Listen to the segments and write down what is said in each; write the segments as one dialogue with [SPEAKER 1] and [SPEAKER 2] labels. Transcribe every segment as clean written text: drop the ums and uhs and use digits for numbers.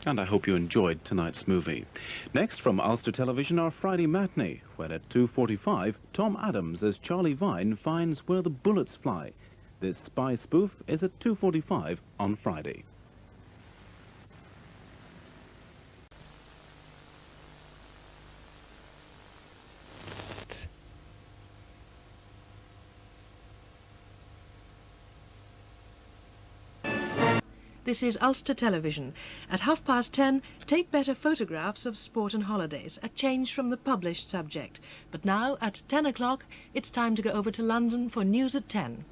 [SPEAKER 1] And I hope you enjoyed tonight's movie. Next from Ulster Television, our Friday matinee, when at 2:45, Tom Adams as Charlie Vine finds where the bullets fly. This spy spoof is at 2:45 on Friday.
[SPEAKER 2] This is Ulster Television. At 10:30, take better photographs of sport and holidays, a change from the published subject. But now, at 10 o'clock, it's time to go over to London for News at 10.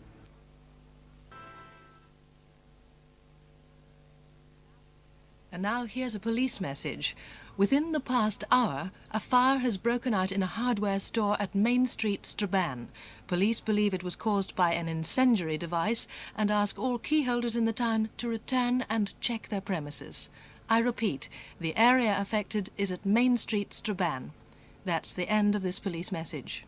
[SPEAKER 2] And now here's a police message. Within the past hour, a fire has broken out in a hardware store at Main Street, Strabane. Police believe it was caused by an incendiary device and ask all key holders in the town to return and check their premises. I repeat, the area affected is at Main Street, Strabane. That's the end of this police message.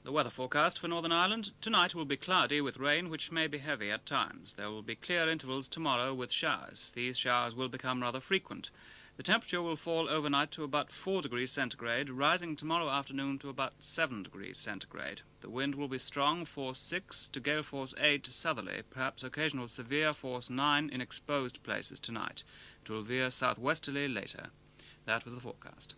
[SPEAKER 3] The weather forecast for Northern Ireland. Tonight will be cloudy with rain, which may be heavy at times. There will be clear intervals tomorrow with showers. These showers will become rather frequent. The temperature will fall overnight to about 4 degrees centigrade, rising tomorrow afternoon to about 7 degrees centigrade. The wind will be strong, force 6 to gale force 8 southerly, perhaps occasional severe force 9 in exposed places tonight. It will veer southwesterly later. That was the forecast.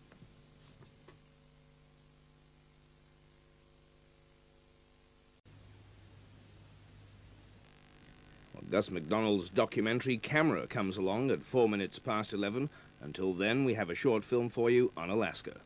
[SPEAKER 4] Gus MacDonald's documentary Camera comes along at 4 minutes past 11. Until then, we have a short film for you on Alaska.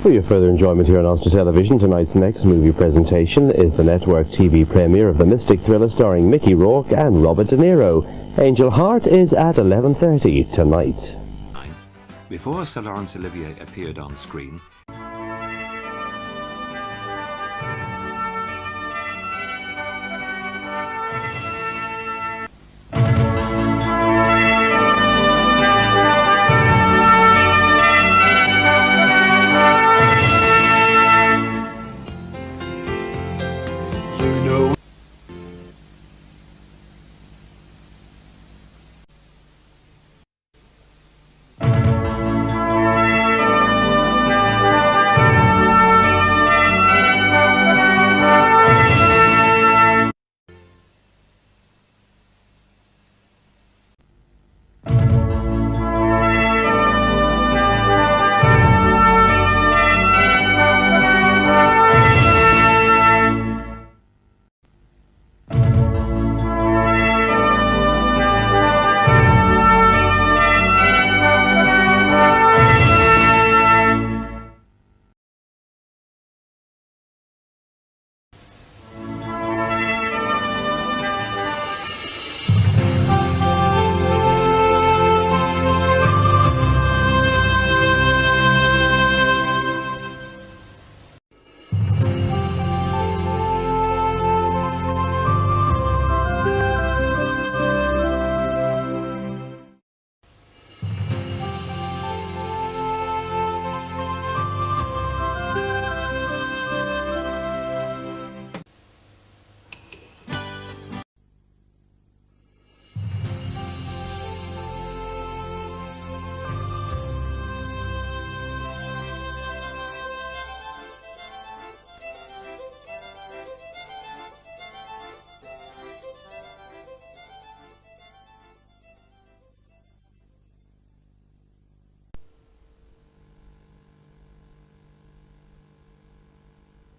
[SPEAKER 5] For your further enjoyment here on Ulster Television, tonight's next movie presentation is the network TV premiere of the mystic thriller starring Mickey Rourke and Robert De Niro. Angel Heart is at 11:30 tonight.
[SPEAKER 6] Before Sir Laurence Olivier appeared on screen,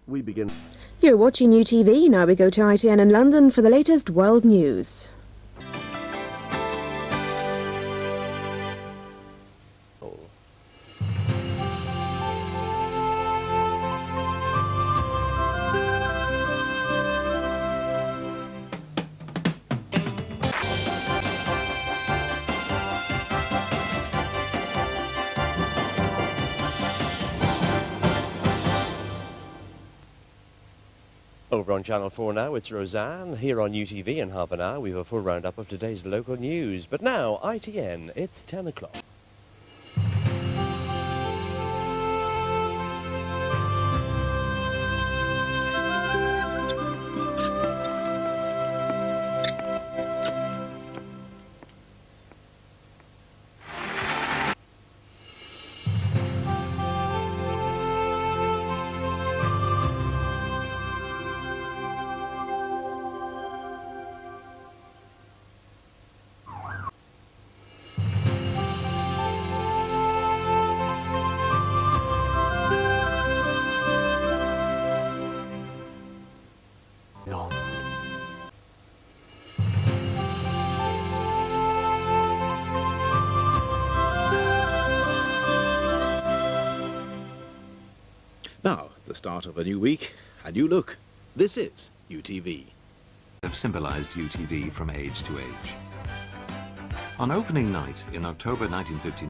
[SPEAKER 5] We begin.
[SPEAKER 7] You're watching UTV. Now we go to ITN in London for the latest world news.
[SPEAKER 5] Over on Channel 4 now, it's Roseanne. Here on UTV in half an hour, we have a full roundup of today's local news. But now, ITN, it's 10 o'clock.
[SPEAKER 1] Now, the start of a new week, a new look. This is UTV.
[SPEAKER 6] have symbolized UTV from age to age. On opening night in October 1959,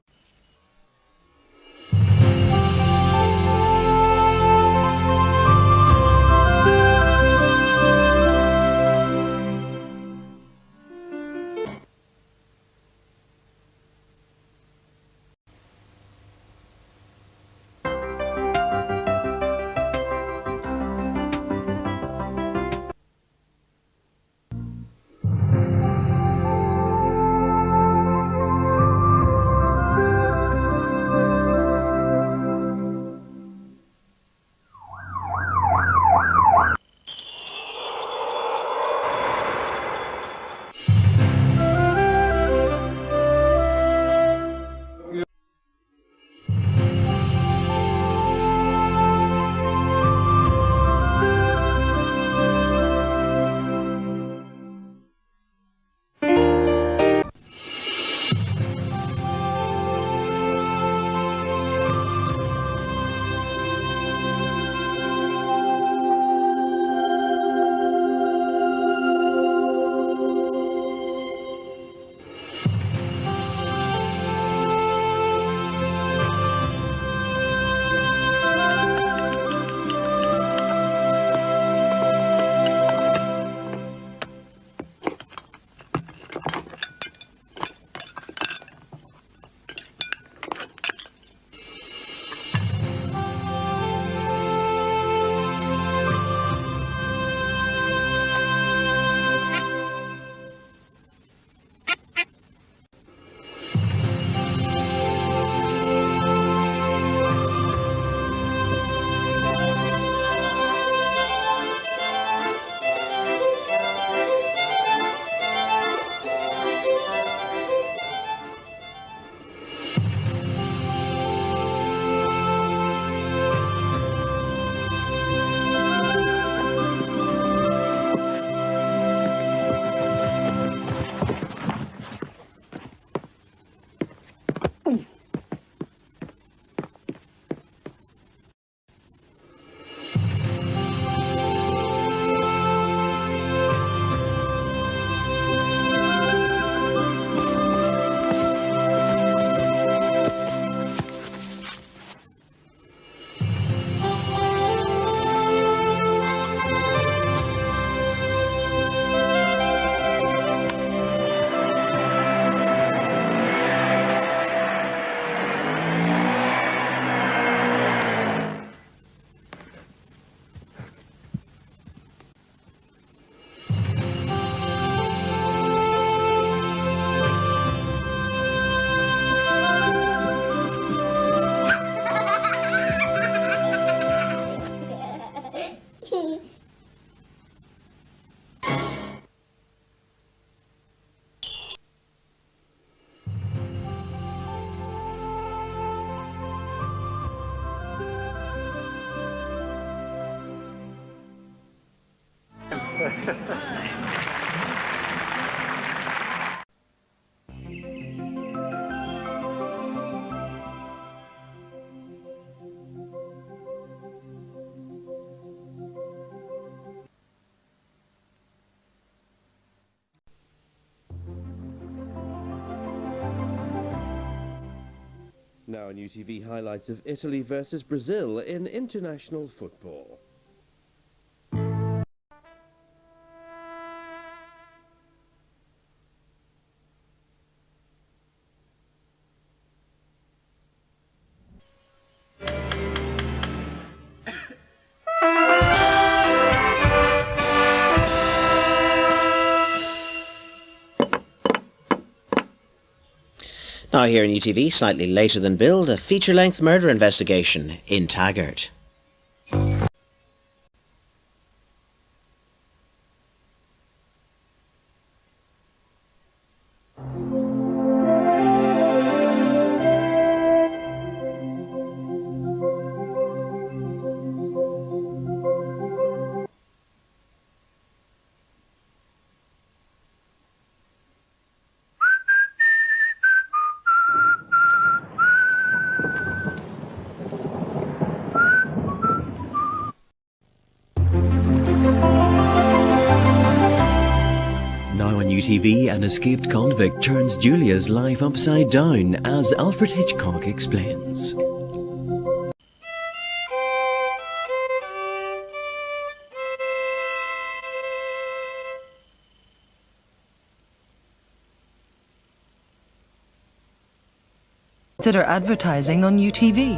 [SPEAKER 5] Now on UTV, highlights of Italy versus Brazil in international football.
[SPEAKER 8] Now here in UTV, slightly later than billed, a feature-length murder investigation in Taggart.
[SPEAKER 9] Now on UTV, an escaped convict turns Julia's life upside down as Alfred Hitchcock explains.
[SPEAKER 10] Consider advertising on UTV.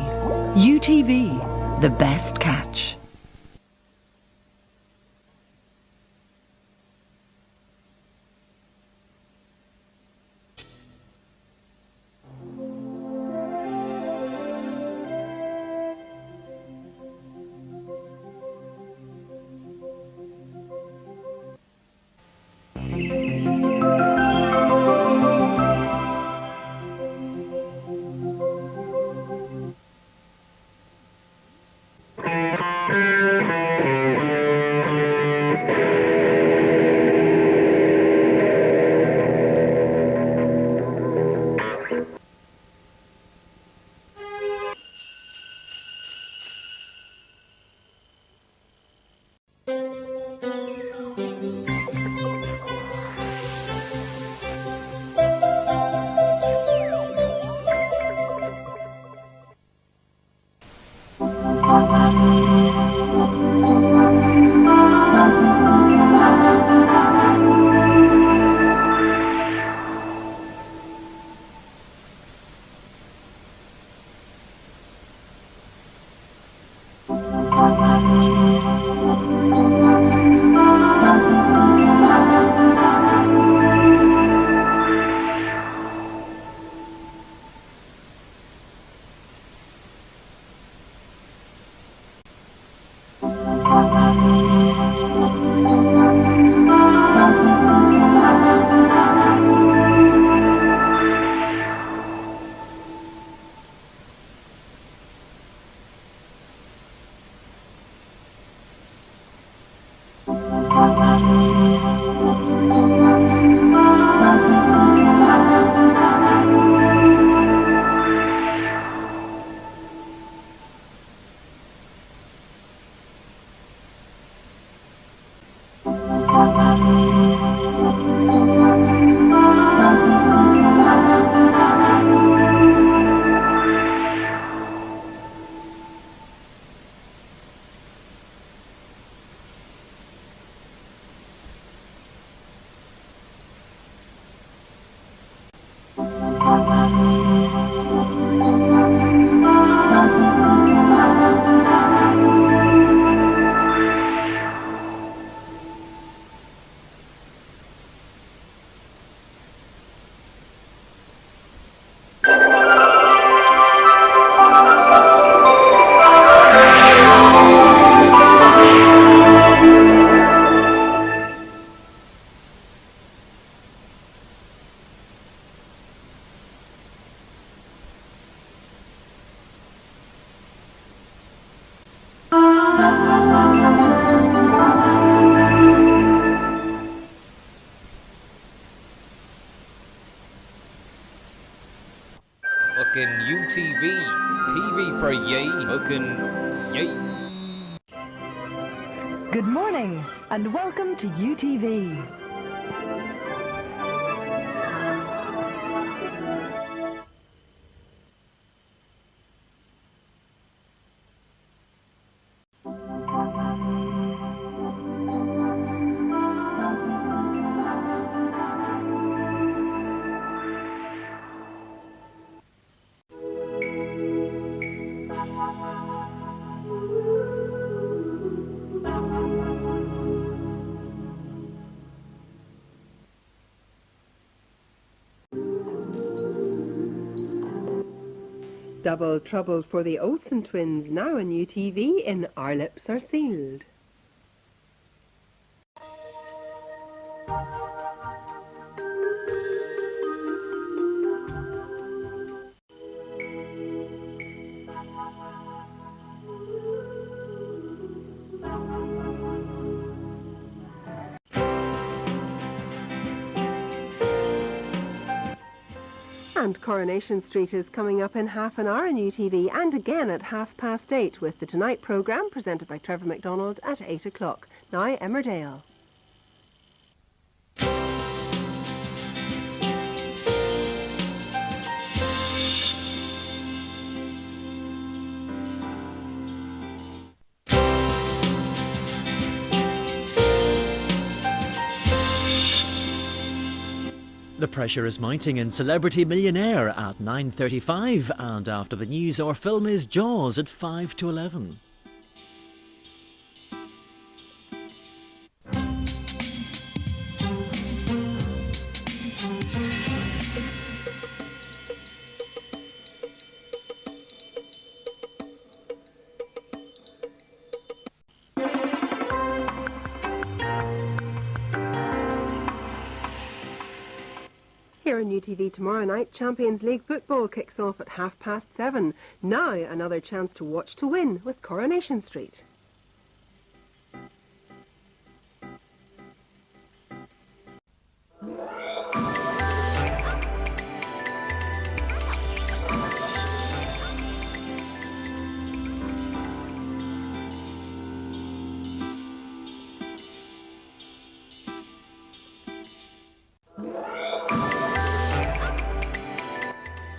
[SPEAKER 10] UTV, the best catch.
[SPEAKER 11] UTV. TV for ye, hooking ye.
[SPEAKER 10] Good morning and welcome to UTV.
[SPEAKER 12] Double trouble for the Olsen twins now on UTV in Our Lips Are Sealed. And Coronation Street is coming up in half an hour on UTV and again at 8:30 with the Tonight programme presented by Trevor MacDonald at 8 o'clock. Now Emmerdale.
[SPEAKER 9] The pressure is mounting in Celebrity Millionaire at 9:35, and after the news our film is Jaws at 5 to 11.
[SPEAKER 12] Here on UTV tomorrow night, Champions League football kicks off at 7:30. Now another chance to watch to win with Coronation Street.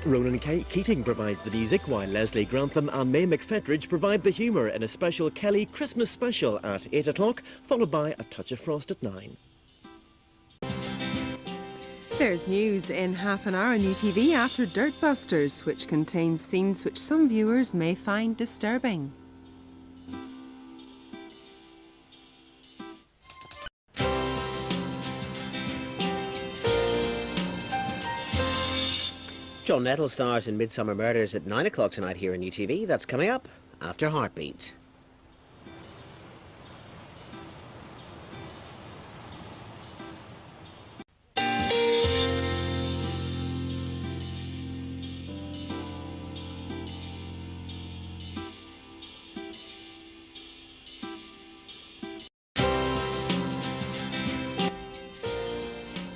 [SPEAKER 9] Ronan Keating provides the music, while Leslie Grantham and May McFetridge provide the humour in a special Kelly Christmas special at 8 o'clock, followed by A Touch of Frost at 9.
[SPEAKER 12] There's news in half an hour on UTV after Dirtbusters, which contains scenes which some viewers may find disturbing.
[SPEAKER 8] John Nettle stars in Midsummer Murders at 9 o'clock tonight here on UTV. That's coming up after Heartbeat.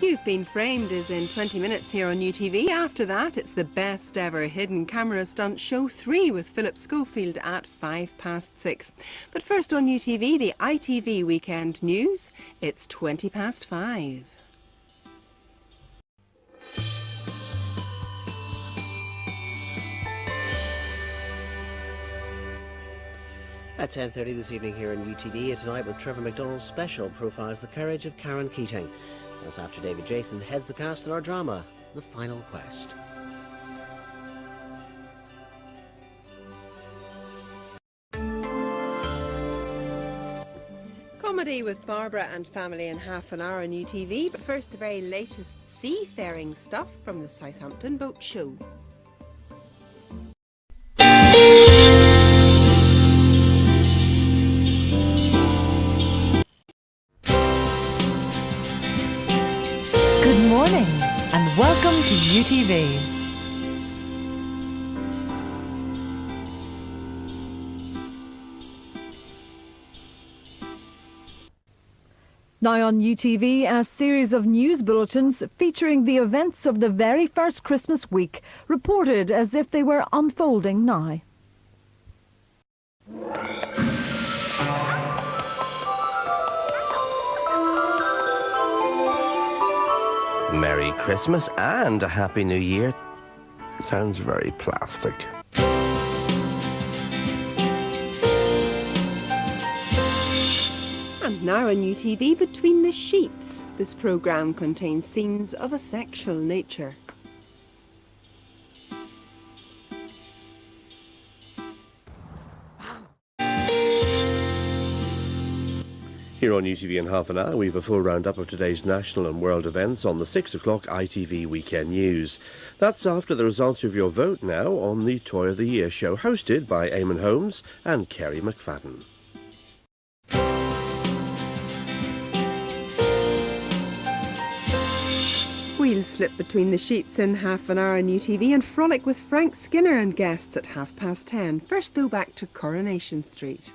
[SPEAKER 12] You've Been Framed is in 20 minutes here on UTV. After that, it's the best ever hidden camera stunt show 3 with Philip Schofield at 6:05. But first on UTV, the ITV Weekend News. It's 5:20.
[SPEAKER 8] At 10:30 this evening here on UTV, and tonight with Trevor MacDonald's special profiles the courage of Karen Keating. That's after David Jason heads the cast in our drama, The Final Quest.
[SPEAKER 12] Comedy with Barbara and family in half an hour on UTV, but first the very latest seafaring stuff from the Southampton Boat Show.
[SPEAKER 10] Good morning and welcome to UTV. Now on UTV, a series of news bulletins featuring the events of the very first Christmas week, reported as if they were unfolding now.
[SPEAKER 5] Merry Christmas and a Happy New Year. Sounds very plastic.
[SPEAKER 12] And now on UTV, Between the Sheets. This programme contains scenes of a sexual nature.
[SPEAKER 9] Here on UTV in half an hour, we have a full roundup of today's national and world events on the 6 o'clock ITV Weekend News. That's after the results of your vote now on the Toy of the Year show, hosted by Eamon Holmes and Kerry McFadden.
[SPEAKER 12] We'll slip between the sheets in half an hour on UTV and frolic with Frank Skinner and guests at 10:30. First, though, back to Coronation Street.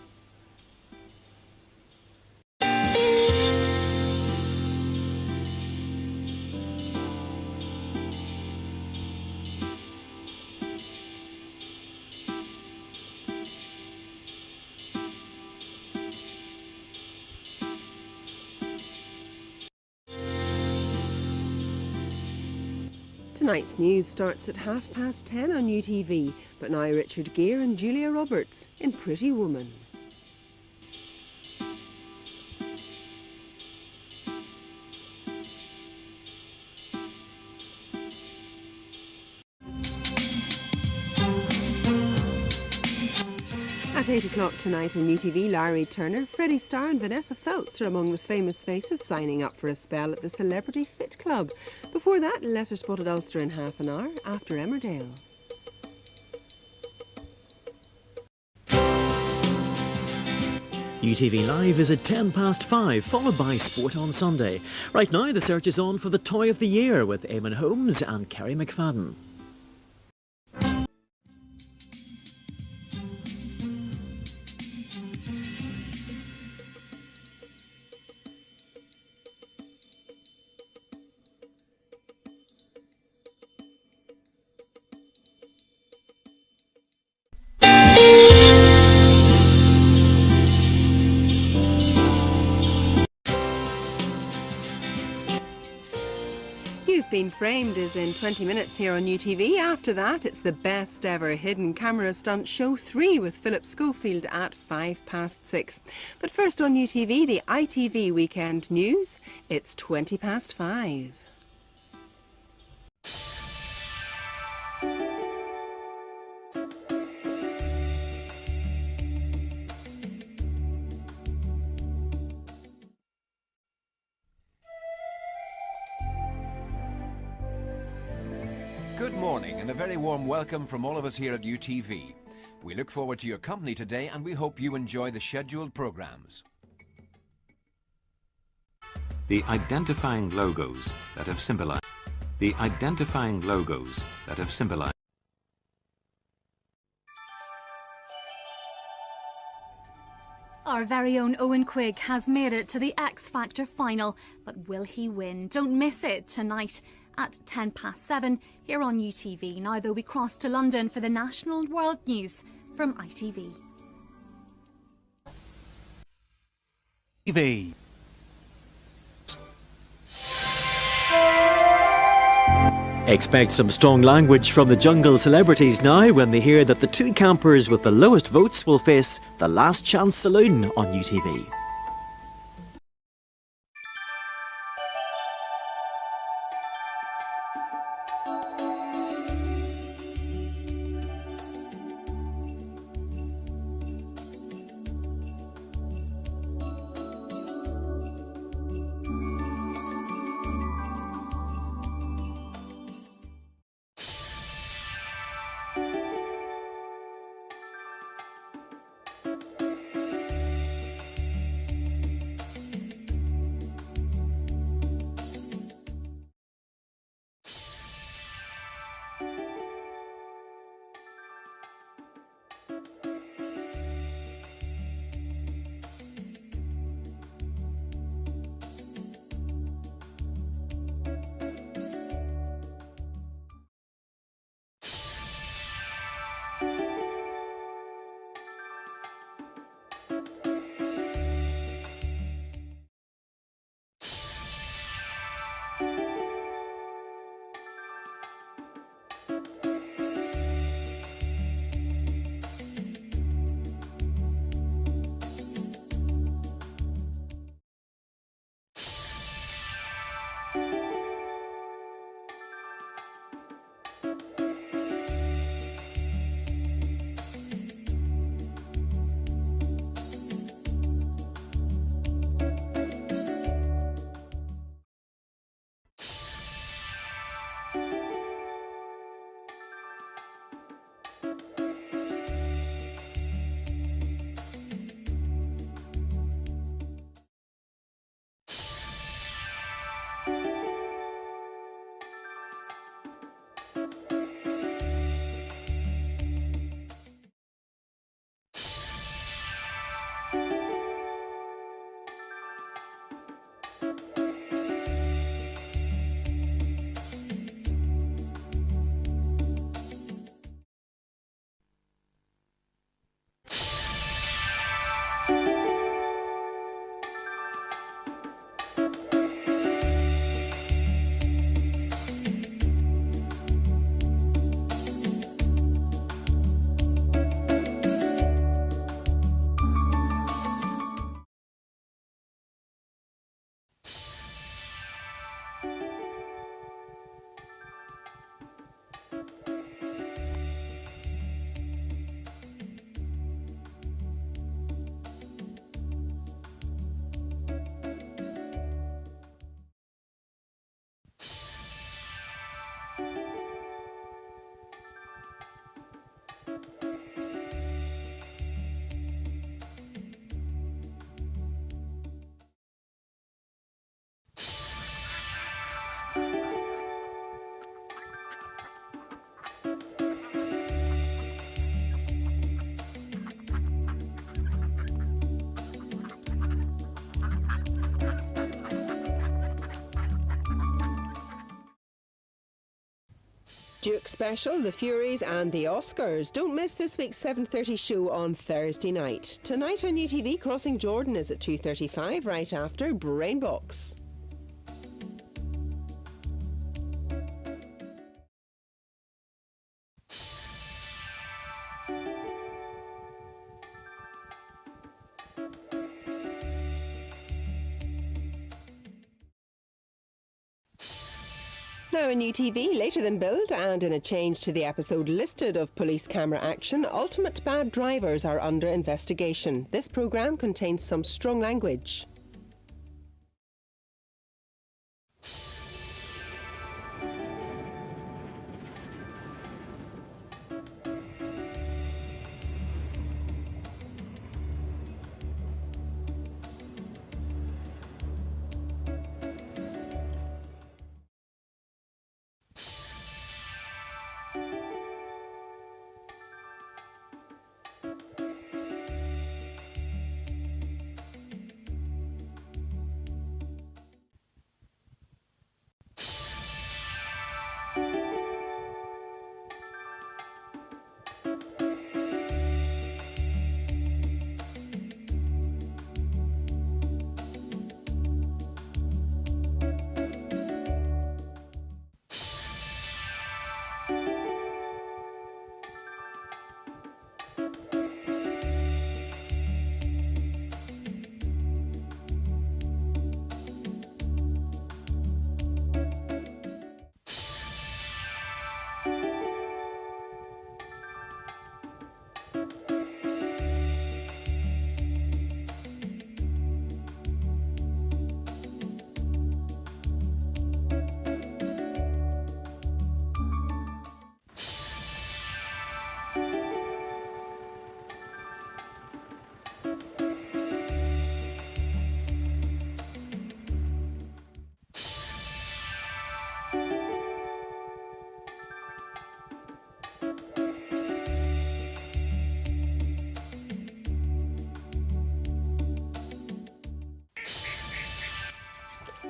[SPEAKER 12] Tonight's news starts at 10:30 on UTV, but now Richard Gere and Julia Roberts in Pretty Woman. At 8 o'clock tonight on UTV, Larry Turner, Freddie Starr and Vanessa Feltz are among the famous faces signing up for a spell at the Celebrity Fit Club. Before that, Lesser Spotted Ulster in half an hour after Emmerdale.
[SPEAKER 9] UTV Live is at 5:10, followed by Sport on Sunday. Right now, the search is on for the Toy of the Year with Eamon Holmes and Kerry McFadden.
[SPEAKER 12] Been Framed is in 20 minutes here on UTV. After that, it's the best ever hidden camera stunt show 3 with Philip Schofield at 6:05. But first on UTV, the ITV Weekend News. It's 5:20.
[SPEAKER 13] Good morning and a very warm welcome from all of us here at UTV. We look forward to your company today and we hope you enjoy the scheduled programmes.
[SPEAKER 6] The identifying logos that have symbolized. The identifying logos that have symbolized.
[SPEAKER 14] Our very own Owen Quigg has made it to the X Factor final, but will he win? Don't miss it tonight at 7:10 here on UTV. Now, though, we cross to London for the national and world news from ITV.
[SPEAKER 15] TV.
[SPEAKER 9] Expect some strong language from the jungle celebrities now when they hear that the two campers with the lowest votes will face the Last Chance Saloon on UTV.
[SPEAKER 12] Duke Special, The Furies and the Oscars. Don't miss this week's 7:30 show on Thursday night. Tonight on UTV, Crossing Jordan is at 2:35, right after Brainbox. Now on UTV, later than billed, and in a change to the episode listed of police camera action, ultimate bad drivers are under investigation. This programme contains some strong language.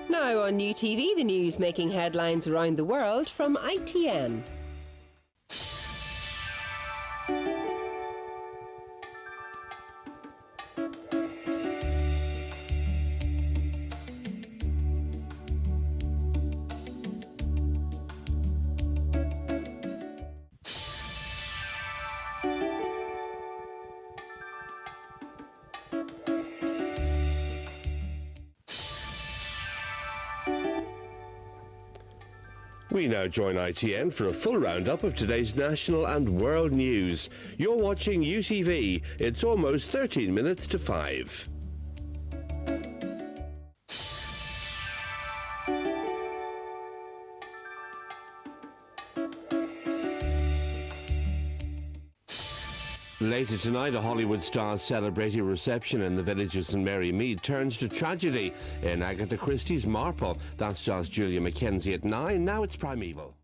[SPEAKER 12] Now on UTV, the news making headlines around the world from ITN.
[SPEAKER 9] We now join ITN for a full roundup of today's national and world news. You're watching UTV. It's almost 13 minutes to 5. Later tonight, a Hollywood star's celebratory reception in the village of St Mary Mead turns to tragedy in Agatha Christie's Marple. That stars Julia Mackenzie at 9. Now it's Primeval.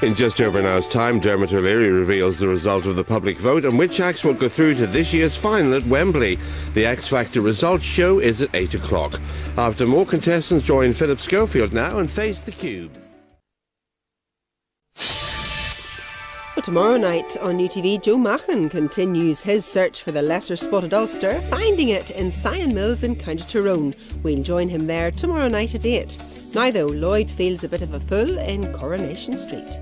[SPEAKER 9] In just over an hour's time, Dermot O'Leary reveals the result of the public vote and which acts will go through to this year's final at Wembley. The X Factor results show is at 8 o'clock. After more contestants join Philip Schofield now and face the Cube.
[SPEAKER 12] Well, tomorrow night on UTV, Joe Machen continues his search for the lesser spotted Ulster, finding it in Sion Mills in County Tyrone. We'll join him there tomorrow night at 8. Now though, Lloyd feels a bit of a fool in Coronation Street.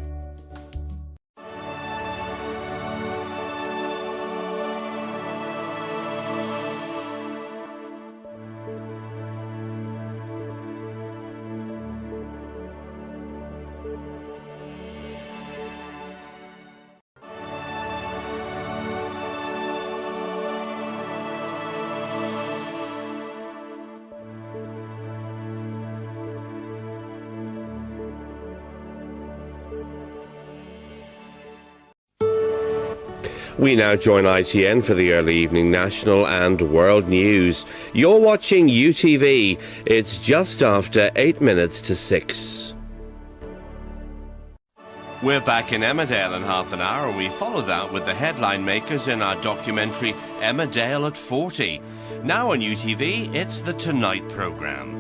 [SPEAKER 9] We now join ITN for the early evening national and world news. You're watching UTV. It's just after 8 minutes to 6. We're back in Emmerdale in half an hour. We follow that with the headline makers in our documentary Emmerdale at 40. Now on UTV, it's the Tonight programme.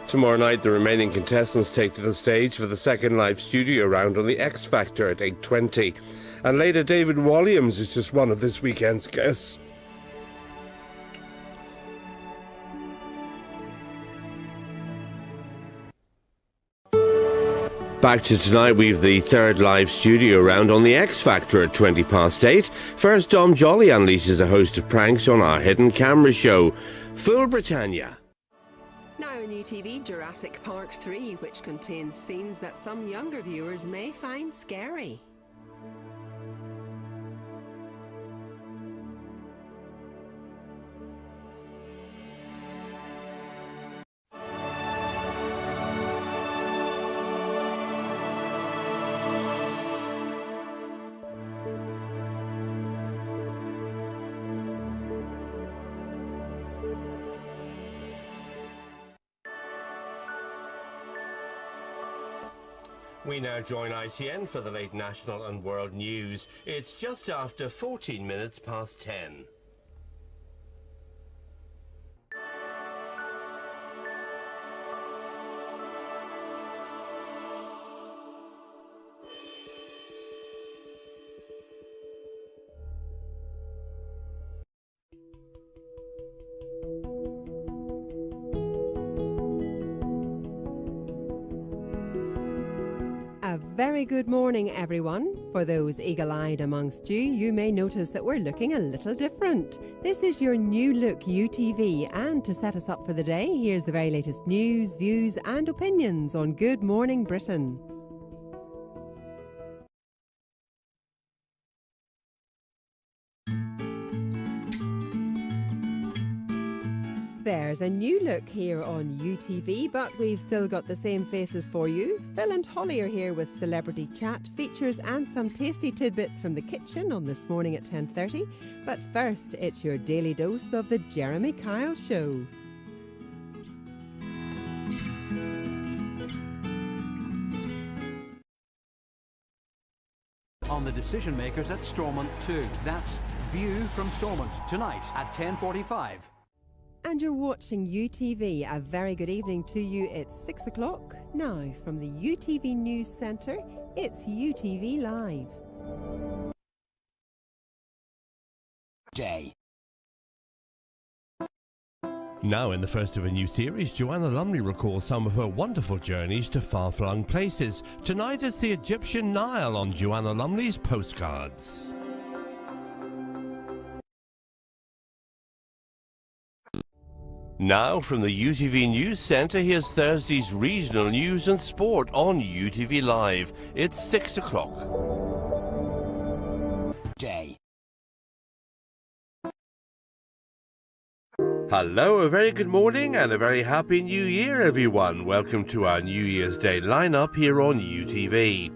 [SPEAKER 9] Tomorrow night, the remaining contestants take to the stage for the second live studio round on the X Factor at 8:20. And later, David Walliams is just one of this weekend's guests. Back to tonight, we've the third live studio round on the X Factor at 8:20. First, Dom Jolly unleashes a host of pranks on our hidden camera show, Fool Britannia.
[SPEAKER 12] Now on UTV, Jurassic Park 3, which contains scenes that some younger viewers may find scary.
[SPEAKER 9] We now join ITN for the late national and world news. It's just after 14 minutes past 10.
[SPEAKER 12] A very good morning, everyone. For those eagle-eyed amongst you, you may notice that we're looking a little different. This is your new look UTV, and to set us up for the day, here's the very latest news, views and opinions on Good Morning Britain. There's a new look here on UTV, but we've still got the same faces for you. Phil and Holly are here with celebrity chat, features and some tasty tidbits from the kitchen on This Morning at 10:30. But first, it's your daily dose of the Jeremy Kyle Show.
[SPEAKER 15] On the decision makers at Stormont 2. That's View from Stormont tonight at 10:45.
[SPEAKER 12] And you're watching UTV. A very good evening to you. It's 6 o'clock. Now, from the UTV News Centre, it's UTV Live.
[SPEAKER 16] Day.
[SPEAKER 9] Now in the first of a new series, Joanna Lumley recalls some of her wonderful journeys to far-flung places. Tonight it's the Egyptian Nile on Joanna Lumley's postcards. Now from the UTV News Centre, here's Thursday's regional news and sport on UTV Live. It's 6 o'clock.
[SPEAKER 16] Day.
[SPEAKER 9] Hello, a very good morning and a very happy new year, everyone. Welcome to our New Year's Day lineup here on UTV.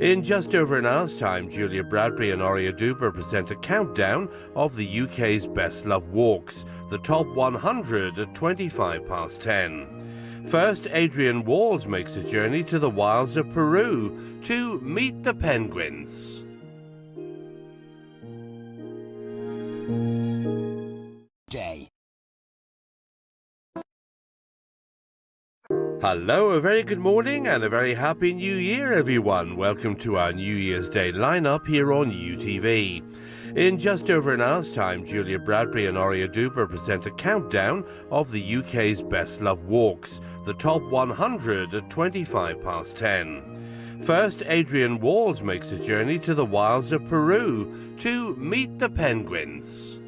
[SPEAKER 9] In just over an hour's time, Julia Bradbury and Oria Duper present a countdown of the UK's best loved walks, the top 100 at 10:25. First, Adrian Walls makes a journey to the wilds of Peru to meet the penguins.
[SPEAKER 16] Day.
[SPEAKER 9] Hello, a very good morning and a very happy new year, everyone. Welcome to our New Year's Day lineup here on UTV. In just over an hour's time, Julia Bradbury and Oria Duper present a countdown of the UK's best loved walks, the top 100 at 10:25. First, Adrian Walls makes a journey to the wilds of Peru to meet the penguins.